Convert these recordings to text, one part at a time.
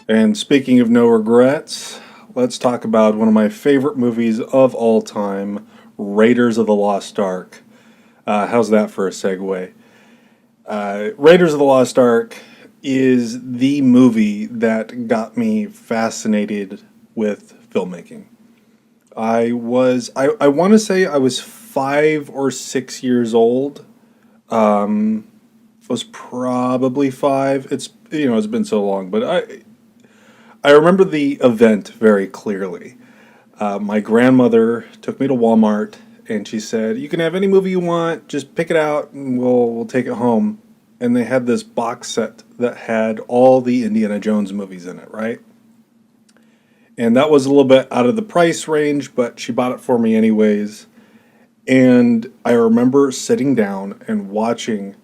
And speaking of no regrets, let's talk about one of my favorite movies of all time, Raiders of the Lost Ark. How's that for a segue? Raiders of the Lost Ark is the movie that got me fascinated with filmmaking. I want to say I was 5 or 6 years old. I was probably five. It's been so long, but I remember the event very clearly. My grandmother took me to Walmart and she said, "You can have any movie you want. Just pick it out and we'll take it home." And they had this box set that had all the Indiana Jones movies in it, right? And that was a little bit out of the price range, but she bought it for me anyways. And I remember sitting down and watching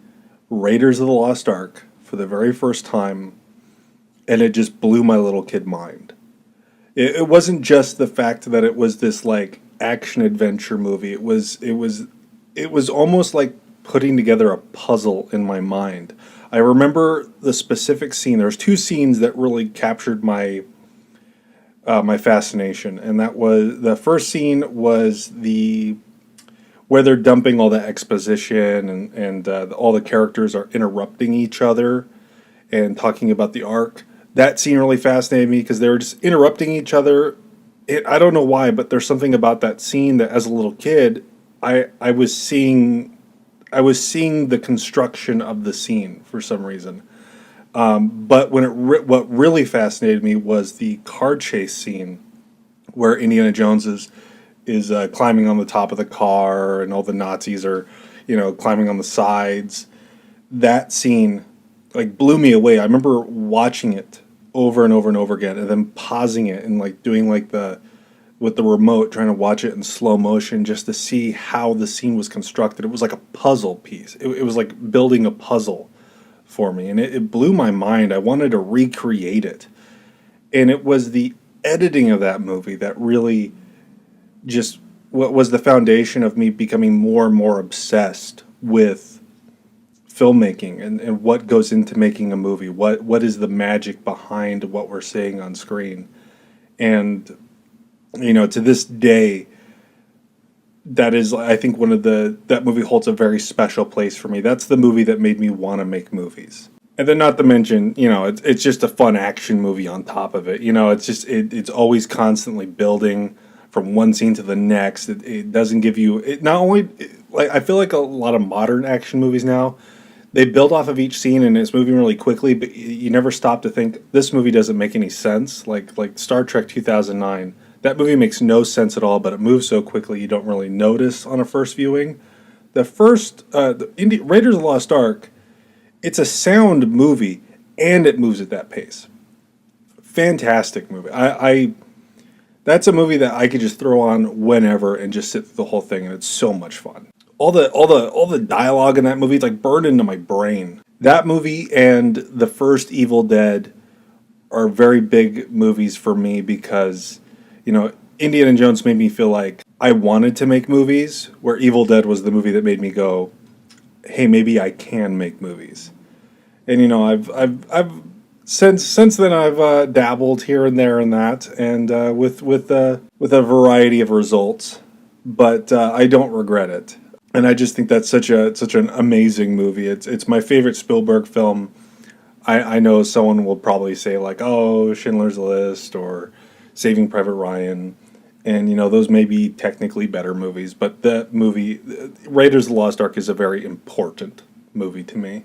Raiders of the Lost Ark for the very first time, and it just blew my little kid mind. It wasn't just the fact that it was this like action adventure movie. It was almost like putting together a puzzle in my mind. I remember the specific scene. There's two scenes that really captured my fascination, and that was the first scene was the where they're dumping all the exposition and all the characters are interrupting each other and talking about the arc. That scene really fascinated me because they were just interrupting each other. I don't know why, but there's something about that scene that, as a little kid, I was seeing the construction of the scene for some reason. But what really fascinated me was the car chase scene where Indiana Jones is climbing on the top of the car and all the Nazis are, climbing on the sides. That scene like blew me away. I remember watching it over and over and over again and then pausing it and like doing like with the remote trying to watch it in slow motion just to see how the scene was constructed. It was like a puzzle piece. It was like building a puzzle for me, and it blew my mind. I wanted to recreate it. And it was the editing of that movie that really just what was the foundation of me becoming more and more obsessed with filmmaking and what goes into making a movie. What is the magic behind what we're seeing on screen? And to this day, that is, I think, that movie holds a very special place for me. That's the movie that made me want to make movies. And then, not to mention, it's just a fun action movie on top of it. It's always constantly building from one scene to the next. It doesn't give you it not only like I feel like a lot of modern action movies now, they build off of each scene and it's moving really quickly, but you never stop to think this movie doesn't make any sense. Like Star Trek 2009, that movie makes no sense at all, but it moves so quickly you don't really notice on a first viewing. Raiders of the Lost Ark, it's a sound movie and it moves at that pace. Fantastic movie. That's a movie that I could just throw on whenever and just sit through the whole thing, and it's so much fun. All the dialogue in that movie is like burned into my brain. That movie and the first Evil Dead are very big movies for me because, Indiana Jones made me feel like I wanted to make movies, where Evil Dead was the movie that made me go, hey, maybe I can make movies. And I've since then I've dabbled here and there in that, and with a variety of results, but I don't regret it. And I just think that's such an amazing movie. It's my favorite Spielberg film. I know someone will probably say like, oh, Schindler's List or Saving Private Ryan, and those may be technically better movies, but that movie, Raiders of the Lost Ark, is a very important movie to me.